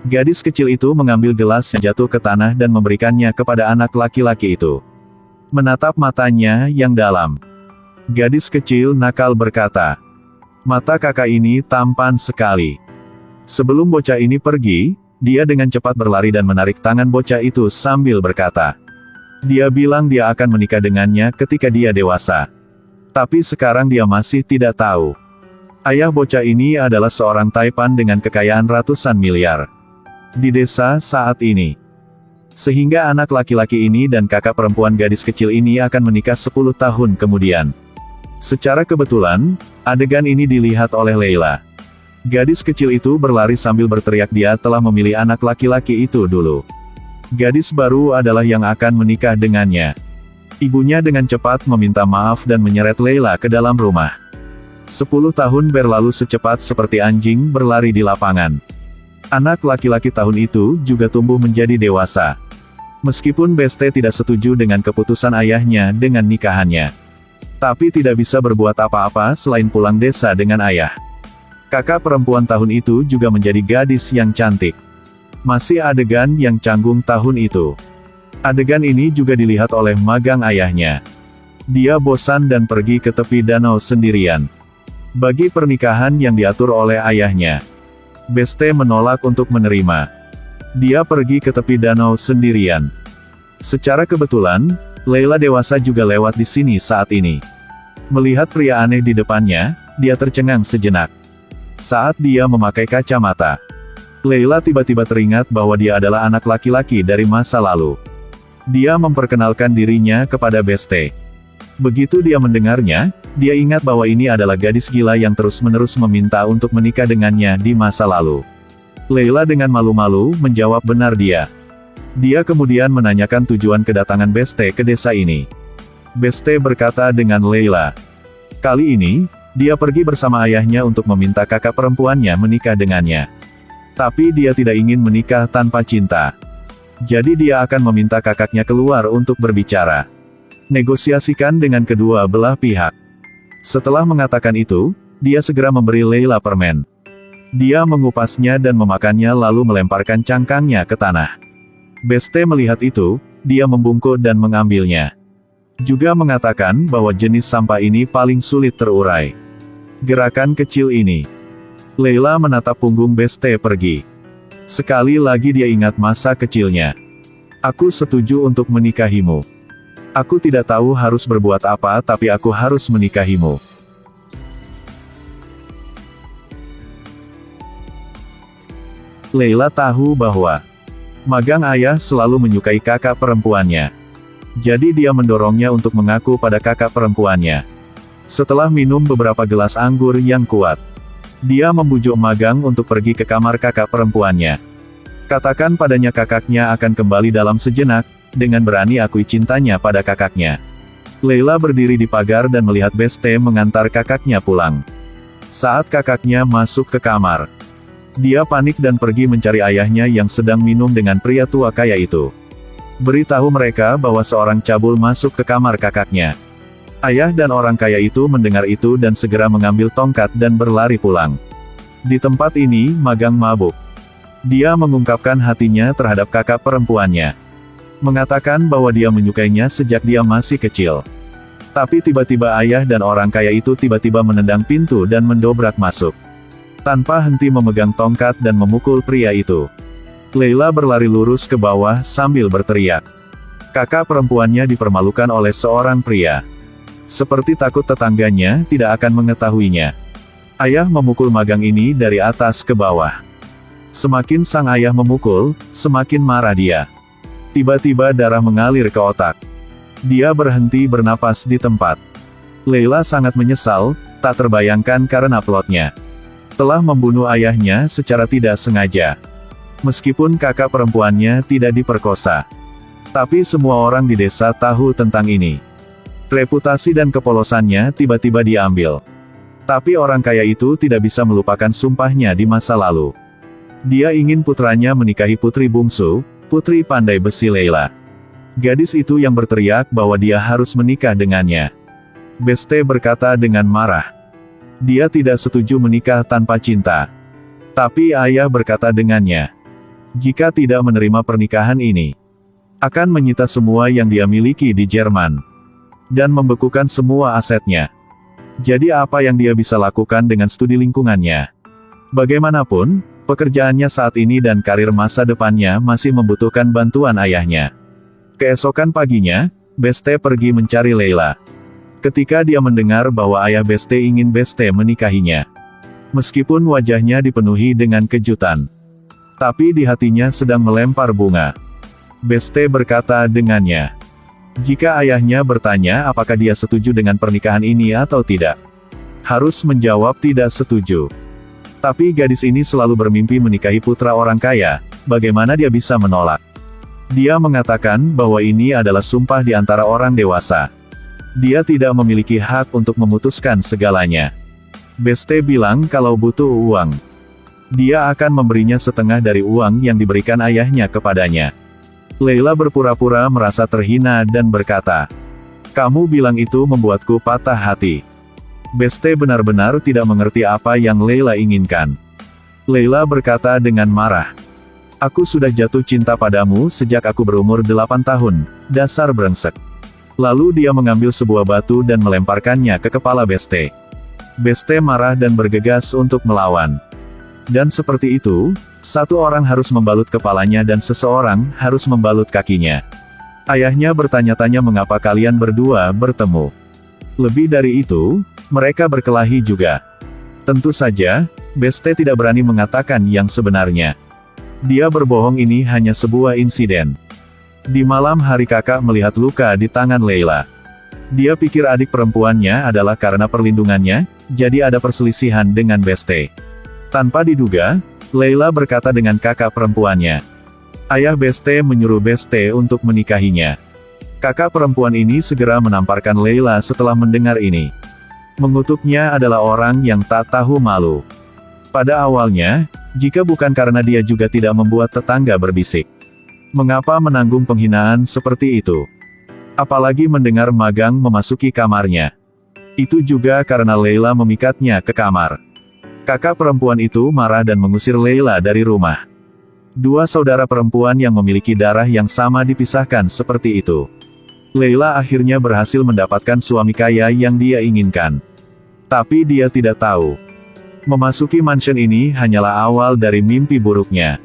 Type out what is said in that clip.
Gadis kecil itu mengambil gelas yang jatuh ke tanah dan memberikannya kepada anak laki-laki itu. Menatap matanya yang dalam. Gadis kecil nakal berkata, "Mata kakak ini tampan sekali." Sebelum bocah ini pergi, dia dengan cepat berlari dan menarik tangan bocah itu sambil berkata, dia bilang dia akan menikah dengannya ketika dia dewasa. Tapi sekarang dia masih tidak tahu. Ayah bocah ini adalah seorang taipan dengan kekayaan ratusan miliar di desa saat ini. Sehingga anak laki-laki ini dan kakak perempuan gadis kecil ini akan menikah 10 tahun kemudian. Secara kebetulan, adegan ini dilihat oleh Leila. Gadis kecil itu berlari sambil berteriak dia telah memilih anak laki-laki itu dulu. Gadis baru adalah yang akan menikah dengannya. Ibunya dengan cepat meminta maaf dan menyeret Leila ke dalam rumah. 10 tahun berlalu secepat seperti anjing berlari di lapangan. Anak laki-laki tahun itu juga tumbuh menjadi dewasa. Meskipun Beste tidak setuju dengan keputusan ayahnya dengan nikahannya. Tapi tidak bisa berbuat apa-apa selain pulang desa dengan ayah. Kakak perempuan tahun itu juga menjadi gadis yang cantik. Masih adegan yang canggung tahun itu. Adegan ini juga dilihat oleh magang ayahnya. Dia bosan dan pergi ke tepi danau sendirian. Bagi pernikahan yang diatur oleh ayahnya, Beste menolak untuk menerima. Dia pergi ke tepi danau sendirian. Secara kebetulan, Leila dewasa juga lewat di sini saat ini. Melihat pria aneh di depannya, dia tercengang sejenak. Saat dia memakai kacamata, Leila tiba-tiba teringat bahwa dia adalah anak laki-laki dari masa lalu. Dia memperkenalkan dirinya kepada Beste. Begitu dia mendengarnya, dia ingat bahwa ini adalah gadis gila yang terus-menerus meminta untuk menikah dengannya di masa lalu. Leila dengan malu-malu menjawab benar dia. Dia kemudian menanyakan tujuan kedatangan Beste ke desa ini. Beste berkata dengan Leila, kali ini, dia pergi bersama ayahnya untuk meminta kakak perempuannya menikah dengannya. Tapi dia tidak ingin menikah tanpa cinta. Jadi dia akan meminta kakaknya keluar untuk berbicara. Negosiasikan dengan kedua belah pihak. Setelah mengatakan itu, dia segera memberi Leila permen. Dia mengupasnya dan memakannya lalu melemparkan cangkangnya ke tanah. Beste melihat itu, dia membungkuk dan mengambilnya. Juga mengatakan bahwa jenis sampah ini paling sulit terurai. Gerakan kecil ini. Leila menatap punggung Beste pergi. Sekali lagi dia ingat masa kecilnya. Aku setuju untuk menikahimu. Aku tidak tahu harus berbuat apa tapi aku harus menikahimu. Leila tahu bahwa magang ayah selalu menyukai kakak perempuannya. Jadi dia mendorongnya untuk mengaku pada kakak perempuannya. Setelah minum beberapa gelas anggur yang kuat, dia membujuk magang untuk pergi ke kamar kakak perempuannya. Katakan padanya kakaknya akan kembali dalam sejenak, dengan berani akui cintanya pada kakaknya. Leila berdiri di pagar dan melihat Beste mengantar kakaknya pulang. Saat kakaknya masuk ke kamar, dia panik dan pergi mencari ayahnya yang sedang minum dengan pria tua kaya itu. Beritahu mereka bahwa seorang cabul masuk ke kamar kakaknya. Ayah dan orang kaya itu mendengar itu dan segera mengambil tongkat dan berlari pulang. Di tempat ini, magang mabuk. Dia mengungkapkan hatinya terhadap kakak perempuannya. Mengatakan bahwa dia menyukainya sejak dia masih kecil. Tapi tiba-tiba ayah dan orang kaya itu tiba-tiba menendang pintu dan mendobrak masuk. Tanpa henti memegang tongkat dan memukul pria itu. Leila berlari lurus ke bawah sambil berteriak. Kakak perempuannya dipermalukan oleh seorang pria. Seperti takut tetangganya tidak akan mengetahuinya. Ayah memukul magang ini dari atas ke bawah. Semakin sang ayah memukul, semakin marah dia. Tiba-tiba darah mengalir ke otak. Dia berhenti bernapas di tempat. Leila sangat menyesal, tak terbayangkan karena plotnya. Telah membunuh ayahnya secara tidak sengaja. Meskipun kakak perempuannya tidak diperkosa. Tapi semua orang di desa tahu tentang ini. Reputasi dan kepolosannya tiba-tiba diambil. Tapi orang kaya itu tidak bisa melupakan sumpahnya di masa lalu. Dia ingin putranya menikahi putri bungsu, putri pandai besi Leila. Gadis itu yang berteriak bahwa dia harus menikah dengannya. Beste berkata dengan marah. Dia tidak setuju menikah tanpa cinta. Tapi ayah berkata dengannya. Jika tidak menerima pernikahan ini, akan menyita semua yang dia miliki di Jerman, dan membekukan semua asetnya. Jadi apa yang dia bisa lakukan dengan studi lingkungannya? Bagaimanapun, pekerjaannya saat ini dan karir masa depannya masih membutuhkan bantuan ayahnya. Keesokan paginya, Beste pergi mencari Leila. Ketika dia mendengar bahwa ayah Beste ingin Beste menikahinya, meskipun wajahnya dipenuhi dengan kejutan, tapi di hatinya sedang melempar bunga. Beste berkata dengannya, jika ayahnya bertanya apakah dia setuju dengan pernikahan ini atau tidak, harus menjawab tidak setuju. Tapi gadis ini selalu bermimpi menikahi putra orang kaya, bagaimana dia bisa menolak? Dia mengatakan bahwa ini adalah sumpah di antara orang dewasa. Dia tidak memiliki hak untuk memutuskan segalanya. Beste bilang kalau butuh uang, dia akan memberinya setengah dari uang yang diberikan ayahnya kepadanya. Leila berpura-pura merasa terhina dan berkata, "Kamu bilang itu membuatku patah hati." Beste benar-benar tidak mengerti apa yang Leila inginkan. Leila berkata dengan marah, "Aku sudah jatuh cinta padamu sejak aku berumur 8 tahun, dasar brengsek." Lalu dia mengambil sebuah batu dan melemparkannya ke kepala Beste. Beste marah dan bergegas untuk melawan. Dan seperti itu, satu orang harus membalut kepalanya dan seseorang harus membalut kakinya. Ayahnya bertanya-tanya mengapa kalian berdua bertemu. Lebih dari itu, mereka berkelahi juga. Tentu saja, Beste tidak berani mengatakan yang sebenarnya. Dia berbohong, ini hanya sebuah insiden. Di malam hari kakak melihat luka di tangan Leila. Dia pikir adik perempuannya adalah karena perlindungannya, jadi ada perselisihan dengan Beste. Tanpa diduga, Leila berkata dengan kakak perempuannya. Ayah Beste menyuruh Beste untuk menikahinya. Kakak perempuan ini segera menamparkan Leila setelah mendengar ini. Mengutuknya adalah orang yang tak tahu malu. Pada awalnya, jika bukan karena dia juga tidak membuat tetangga berbisik. Mengapa menanggung penghinaan seperti itu? Apalagi mendengar Magang memasuki kamarnya. Itu juga karena Leila memikatnya ke kamar. Kakak perempuan itu marah dan mengusir Leila dari rumah. Dua saudara perempuan yang memiliki darah yang sama dipisahkan seperti itu. Leila akhirnya berhasil mendapatkan suami kaya yang dia inginkan. Tapi dia tidak tahu, memasuki mansion ini hanyalah awal dari mimpi buruknya.